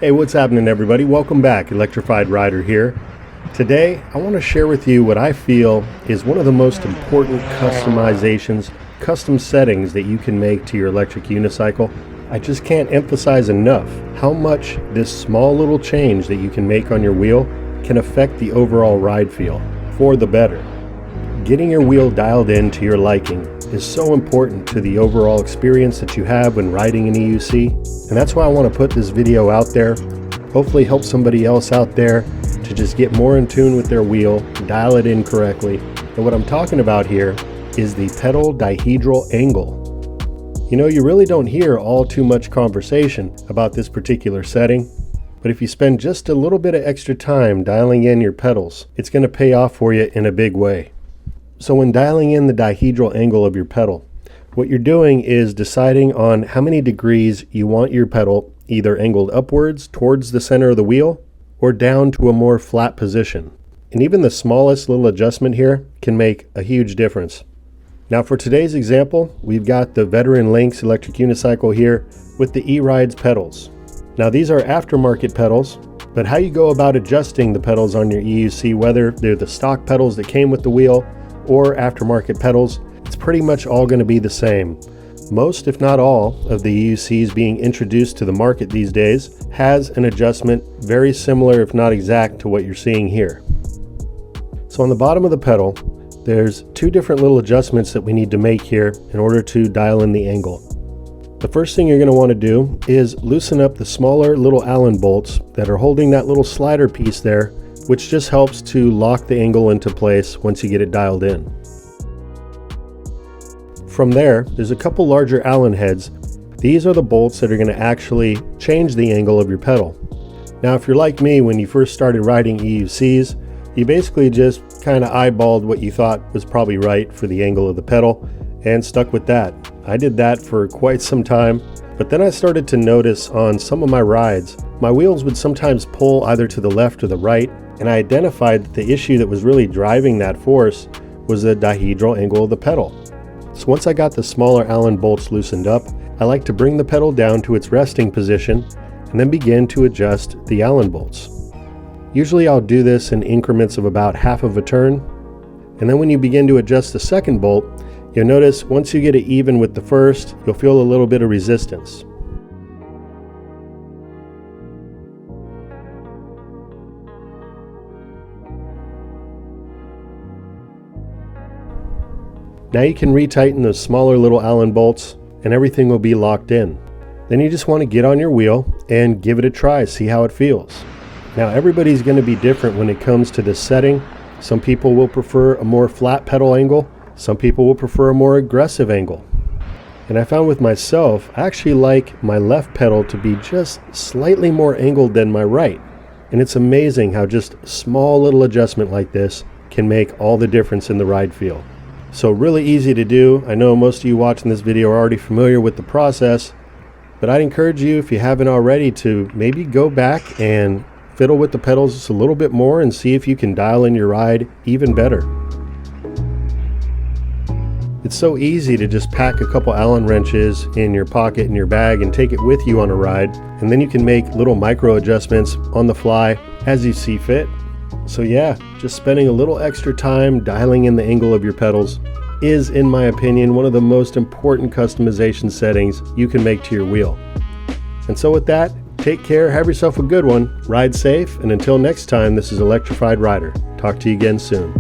Hey, what's happening everybody? Welcome back, Electrified Rider here. Today, I want to share with you what I feel is one of the most important customizations, custom settings that you can make to your electric unicycle. I just can't emphasize enough how much this small little change that you can make on your wheel can affect the overall ride feel for the better. Getting your wheel dialed in to your liking is so important to the overall experience that you have when riding an EUC, and that's why I want to put this video out there, hopefully help somebody else out there to just get more in tune with their wheel, dial it in correctly. And what I'm talking about here is the pedal dihedral angle. You know, you really don't hear all too much conversation about this particular setting, but if you spend just a little bit of extra time dialing in your pedals, it's going to pay off for you in a big way. So when dialing in the dihedral angle of your pedal, what you're doing is deciding on how many degrees you want your pedal either angled upwards towards the center of the wheel or down to a more flat position. And even the smallest little adjustment here can make a huge difference. Now for today's example, we've got the Veteran Lynx electric unicycle here with the E-Rides pedals. Now these are aftermarket pedals, but how you go about adjusting the pedals on your EUC, whether they're the stock pedals that came with the wheel or aftermarket pedals, it's pretty much all going to be the same. Most, if not all, of the EUCs being introduced to the market these days has an adjustment very similar, if not exact, to what you're seeing here. So on the bottom of the pedal, there's two different little adjustments that we need to make here in order to dial in the angle. The first thing you're going to want to do is loosen up the smaller little Allen bolts that are holding that little slider piece there, which just helps to lock the angle into place once you get it dialed in. From there's a couple larger Allen heads. These are the bolts that are going to actually change the angle of your pedal. Now if you're like me, when you first started riding EUCs, you basically just kind of eyeballed what you thought was probably right for the angle of the pedal and stuck with that. I did that for quite some time, but then I started to notice on some of my rides, my wheels would sometimes pull either to the left or the right, and I identified that the issue that was really driving that force was the dihedral angle of the pedal. So once I got the smaller Allen bolts loosened up, I like to bring the pedal down to its resting position and then begin to adjust the Allen bolts. Usually I'll do this in increments of about half of a turn, and then when you begin to adjust the second bolt, you'll notice once you get it even with the first, you'll feel a little bit of resistance. Now you can retighten those smaller little Allen bolts and everything will be locked in. Then you just want to get on your wheel and give it a try, see how it feels. Now everybody's going to be different when it comes to this setting. Some people will prefer a more flat pedal angle. Some people will prefer a more aggressive angle. And I found with myself, I actually like my left pedal to be just slightly more angled than my right. And it's amazing how just a small little adjustment like this can make all the difference in the ride feel. So really easy to do. I know most of you watching this video are already familiar with the process, but I'd encourage you, if you haven't already, to maybe go back and fiddle with the pedals just a little bit more and see if you can dial in your ride even better. It's so easy to just pack a couple Allen wrenches in your pocket in your bag and take it with you on a ride, and then you can make little micro adjustments on the fly as you see fit. So yeah, just spending a little extra time dialing in the angle of your pedals is, in my opinion, one of the most important customization settings you can make to your wheel. And so with that, take care, have yourself a good one, ride safe, and until next time, this is Electrified Rider. Talk to you again soon.